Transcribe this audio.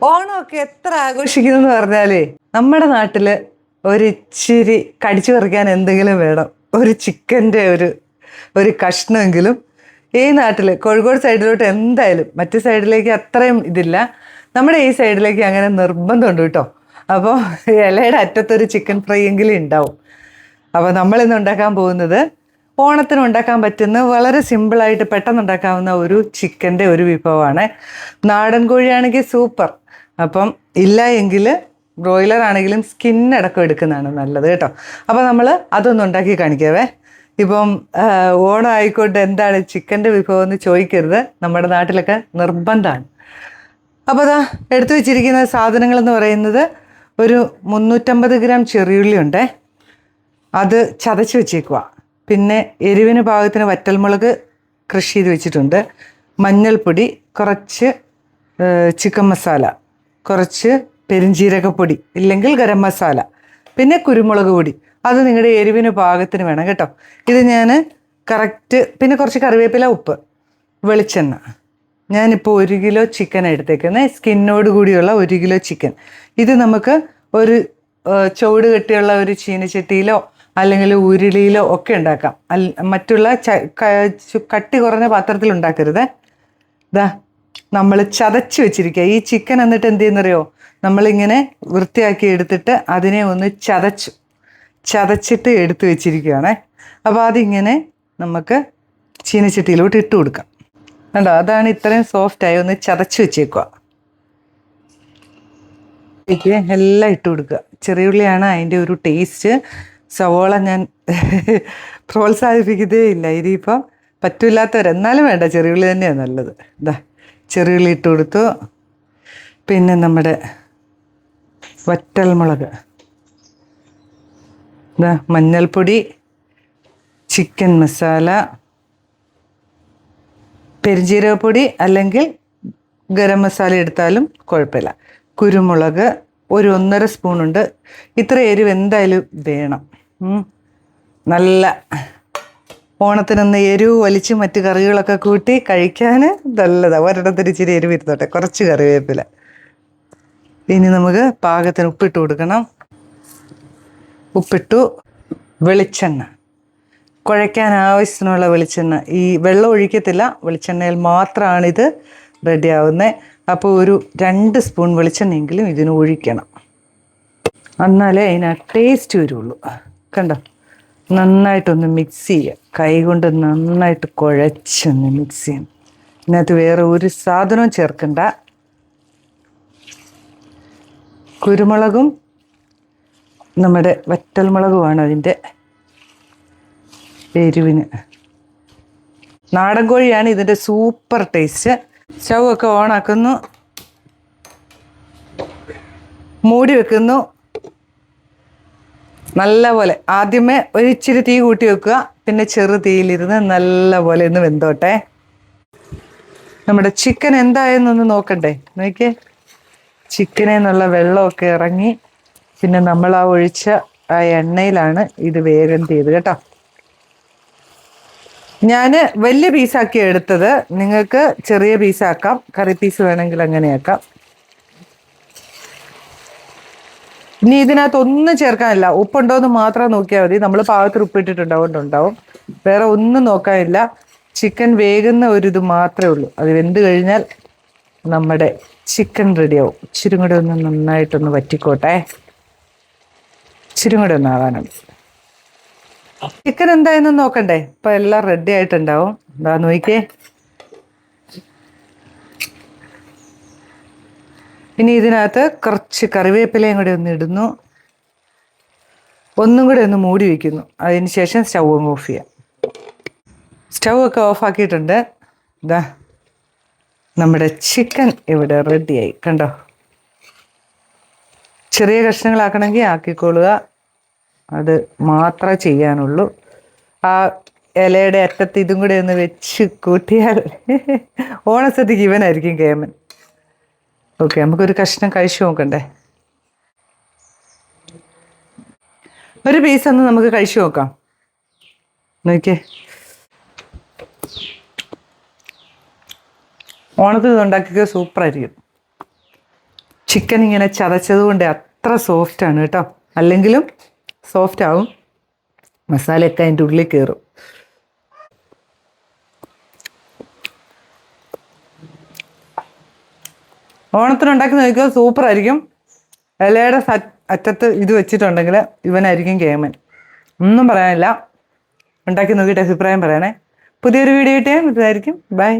ഓണമൊക്കെ എത്ര ആഘോഷിക്കുന്നു എന്ന് പറഞ്ഞാലേ നമ്മുടെ നാട്ടില് ഒരിച്ചിരി കടിച്ചു പറിക്കാൻ എന്തെങ്കിലും വേണം. ഒരു ചിക്കൻ്റെ ഒരു കഷ്ണമെങ്കിലും ഈ നാട്ടിൽ കോഴിക്കോട് സൈഡിലോട്ട് എന്തായാലും, മറ്റു സൈഡിലേക്ക് അത്രയും ഇതില്ല, നമ്മുടെ ഈ സൈഡിലേക്ക് അങ്ങനെ നിർബന്ധമുണ്ട് കേട്ടോ. അപ്പോൾ ഇലയുടെ അറ്റത്തൊരു ചിക്കൻ ഫ്രൈ എങ്കിലും ഉണ്ടാവും. അപ്പോൾ നമ്മളിന്ന് ഉണ്ടാക്കാൻ പോകുന്നത് ഓണത്തിന് ഉണ്ടാക്കാൻ പറ്റുന്ന വളരെ സിമ്പിളായിട്ട് പെട്ടെന്ന് ഉണ്ടാക്കാവുന്ന ഒരു ചിക്കൻ്റെ ഒരു വിഭവമാണ്. നാടൻ കോഴിയാണെങ്കിൽ സൂപ്പർ. അപ്പം ഇല്ല എങ്കിൽ ബ്രോയിലർ ആണെങ്കിലും സ്കിന്നടക്കം എടുക്കുന്നതാണ് നല്ലത് കേട്ടോ. അപ്പോൾ നമ്മൾ അതൊന്നും ഉണ്ടാക്കി കാണിക്കാവേ. ഇപ്പം ഓണം ആയിക്കോട്ടെ, എന്താണ് ചിക്കൻ്റെ വിഭവം എന്ന് ചോദിക്കരുത്, നമ്മുടെ നാട്ടിലൊക്കെ നിർബന്ധമാണ്. അപ്പോൾ അതാ എടുത്തു വെച്ചിരിക്കുന്ന സാധനങ്ങളെന്ന് പറയുന്നത് ഒരു 350 ഗ്രാം ചെറിയുള്ളി ഉണ്ടേ, അത് ചതച്ച് വെച്ചേക്കുക. പിന്നെ എരിവിന് പാകത്തിന് വറ്റൽമുളക് ക്രഷ് ചെയ്ത് വെച്ചിട്ടുണ്ട്, മഞ്ഞൾപ്പൊടി, കുറച്ച് ചിക്കൻ മസാല, കുറച്ച് പെരിഞ്ജീരകപ്പൊടി ഇല്ലെങ്കിൽ ഗരം മസാല, പിന്നെ കുരുമുളക് പൊടി. അത് നിങ്ങളുടെ എരിവിന് പാകത്തിന് വേണം കേട്ടോ. ഇത് ഞാൻ കറക്റ്റ്, പിന്നെ കുറച്ച് കറിവേപ്പില, ഉപ്പ്, വെളിച്ചെണ്ണ. ഞാനിപ്പോൾ 1 കിലോ ചിക്കൻ എടുത്തേക്കുന്നത്, സ്കിന്നോട് കൂടിയുള്ള 1 കിലോ ചിക്കൻ. ഇത് നമുക്ക് ഒരു ചുവട് കെട്ടിയുള്ള ഒരു ചീനച്ചട്ടിയിലോ അല്ലെങ്കിൽ ഉരുളിയിലോ ഒക്കെ ഉണ്ടാക്കാം. മറ്റുള്ള കട്ടി കുറഞ്ഞ പാത്രത്തിൽ ഉണ്ടാക്കരുത്. ഇതാ നമ്മൾ ചതച്ച് വെച്ചിരിക്കുക ഈ ചിക്കൻ. എന്നിട്ട് എന്ത് ചെയ്യുന്നറിയോ, നമ്മളിങ്ങനെ വൃത്തിയാക്കി എടുത്തിട്ട് അതിനെ ഒന്ന് ചതച്ചിട്ട് എടുത്ത് വെച്ചിരിക്കുകയാണേ. അപ്പോൾ അതിങ്ങനെ നമുക്ക് ചീനച്ചട്ടിയിലോട്ട് ഇട്ട് കൊടുക്കാം. കണ്ടോ, അതാണ് ഇത്രയും സോഫ്റ്റായി. ഒന്ന് ചതച്ച് വെച്ചേക്കുക. എല്ലാം ഇട്ട് കൊടുക്കുക. ചെറിയുള്ളിയാണ് അതിൻ്റെ ഒരു ടേസ്റ്റ്. സവോള ഞാൻ പ്രോത്സാഹിപ്പിക്കുന്നതേ ഇല്ല. ഇനിയിപ്പം പറ്റില്ലാത്തവരെന്നാലും വേണ്ട, ചെറിയുള്ളി തന്നെയാണ് നല്ലത്. ഇതാ ചെറിയുള്ളി ഇട്ട് കൊടുത്തു. പിന്നെ നമ്മുടെ വറ്റൽമുളക്, ഇതാ മഞ്ഞൾപ്പൊടി, ചിക്കൻ മസാല, പെരിഞ്ജീരകപ്പൊടി അല്ലെങ്കിൽ ഗരം മസാല എടുത്താലും കുഴപ്പമില്ല, കുരുമുളക് ഒരു 1.5 സ്പൂണുണ്ട്. ഇത്ര എരിവ് എന്തായാലും വേണം. നല്ല ഓണത്തിനൊന്ന് എരിവ് വലിച്ച് മറ്റ് കറികളൊക്കെ കൂട്ടി കഴിക്കാൻ നല്ലതാണ്. ഒരിടത്തൊരു ഇച്ചിരി എരിവ് ഇരുന്നോട്ടെ, കുറച്ച് കറിവേപ്പില. ഇനി നമുക്ക് പാകത്തിന് ഉപ്പിട്ട് കൊടുക്കണം. ഉപ്പിട്ടു. വെളിച്ചെണ്ണ, കുഴയ്ക്കാൻ ആവശ്യത്തിനുള്ള വെളിച്ചെണ്ണ. ഈ വെള്ളം ഒഴിക്കത്തില്ല, വെളിച്ചെണ്ണയിൽ മാത്രമാണിത് റെഡിയാവുന്നത്. അപ്പോൾ ഒരു 2 സ്പൂൺ വെളിച്ചെണ്ണയെങ്കിലും ഇതിന് ഒഴിക്കണം, എന്നാലേ അതിന് ടേസ്റ്റ് വരുള്ളൂ. കണ്ടോ, നന്നായിട്ടൊന്ന് മിക്സ് ചെയ്യുക. കൈ കൊണ്ട് നന്നായിട്ട് കുഴച്ചൊന്ന് മിക്സ് ചെയ്യണം. ഇതിനകത്ത് വേറെ ഒരു സാധനവും ചേർക്കണ്ട. കുരുമുളകും നമ്മുടെ വറ്റൽമുളകുമാണ് അതിൻ്റെ എരിവിന്. നാടൻ കോഴിയാണ് ഇതിൻ്റെ സൂപ്പർ ടേസ്റ്റ്. സ്റ്റൗ ഒക്കെ ഓണാക്കുന്നു, മൂടി വെക്കുന്നു. നല്ല പോലെ ആദ്യമേ ഒരിച്ചിരി തീ കൂട്ടി വെക്കുക, പിന്നെ ചെറു തീയിലിരുന്ന് നല്ല പോലെ ഒന്ന് വെന്തോട്ടെ. നമ്മുടെ ചിക്കൻ എന്തായെന്നൊന്ന് നോക്കണ്ടേ. നോക്കിയേ, ചിക്കനിൽ നിന്നുള്ള വെള്ളമൊക്കെ ഇറങ്ങി. പിന്നെ നമ്മൾ ആ ഒഴിച്ച ആ എണ്ണയിലാണ് ഇത് വേഗം ചെയ്ത് കേട്ടോ. ഞാൻ വലിയ പീസാക്കി എടുത്തത്, നിങ്ങൾക്ക് ചെറിയ പീസാക്കാം, കറി പീസ് വേണമെങ്കിൽ അങ്ങനെയാക്കാം. ഇനി ഇതിനകത്ത് ഒന്നും ചേർക്കാനില്ല, ഉപ്പുണ്ടോ എന്ന് മാത്രം നോക്കിയാൽ മതി. നമ്മൾ പാകത്തിൽ ഉപ്പിട്ടിട്ടുണ്ടാവും. വേറെ ഒന്നും നോക്കാനില്ല. ചിക്കൻ വേകുന്ന ഒരിത് മാത്രമേ ഉള്ളൂ. അത് വെന്ത് കഴിഞ്ഞാൽ നമ്മുടെ ചിക്കൻ റെഡിയാവും. ഇച്ചിരി കൂടെ ഒന്ന് നന്നായിട്ടൊന്ന് വറ്റിക്കോട്ടെ, ഇച്ചിരി കൂടെ ഒന്ന് ആവാനുണ്ട്. ചിക്കൻ എന്തായെന്ന് നോക്കണ്ടേ. ഇപ്പം എല്ലാം റെഡി ആയിട്ടുണ്ടാവും. എന്താ നോക്കിയേ. ഇനി ഇതിനകത്ത് കുറച്ച് കറിവേപ്പിലയും കൂടെ ഒന്ന് ഇടുന്നു, ഒന്നും കൂടെ ഒന്ന് മൂടി വയ്ക്കുന്നു. അതിന് ശേഷം സ്റ്റൗ ഓഫ് ചെയ്യാം. സ്റ്റൗ ഒക്കെ ഓഫാക്കിയിട്ടുണ്ട്. ഇതാ നമ്മുടെ ചിക്കൻ ഇവിടെ റെഡിയായി. കണ്ടോ, ചെറിയ കഷ്ണങ്ങളാക്കണമെങ്കിൽ ആക്കിക്കൊള്ളുക, അത് മാത്രമേ ചെയ്യാനുള്ളൂ. ആ ഇലയുടെ അറ്റത്ത് ഇതും കൂടെ ഒന്ന് വെച്ച് കൂട്ടിയാൽ ഓണസദ്യക്ക് ഇവനായിരിക്കും കേമൻ. ഓക്കെ, നമുക്കൊരു കഷ്ണം കഴിച്ചു നോക്കണ്ടേ. ഒരു പീസ് ഒന്ന് നമുക്ക് കഴിച്ചു നോക്കാം. നോക്കിയേ, ഓണത്തിന് ഇതുണ്ടാക്കിയത് സൂപ്പറായിരിക്കും. ചിക്കൻ ഇങ്ങനെ ചതച്ചത് കൊണ്ട് അത്ര സോഫ്റ്റാണ് കേട്ടോ. അല്ലെങ്കിലും സോഫ്റ്റ് ആവും, മസാലയൊക്കെ അതിൻ്റെ ഉള്ളിൽ കയറും. ഓണത്തിന് ഉണ്ടാക്കി നോക്കിയാൽ സൂപ്പറായിരിക്കും. ഇലയുടെ അറ്റത്ത് ഇത് വെച്ചിട്ടുണ്ടെങ്കിൽ ഇവനായിരിക്കും കേമൻ. ഒന്നും പറയാനില്ല. ഉണ്ടാക്കി നോക്കിയിട്ട് അഭിപ്രായം പറയണേ. പുതിയൊരു വീഡിയോ കിട്ടിയാൽ ഇതായിരിക്കും. ബൈ.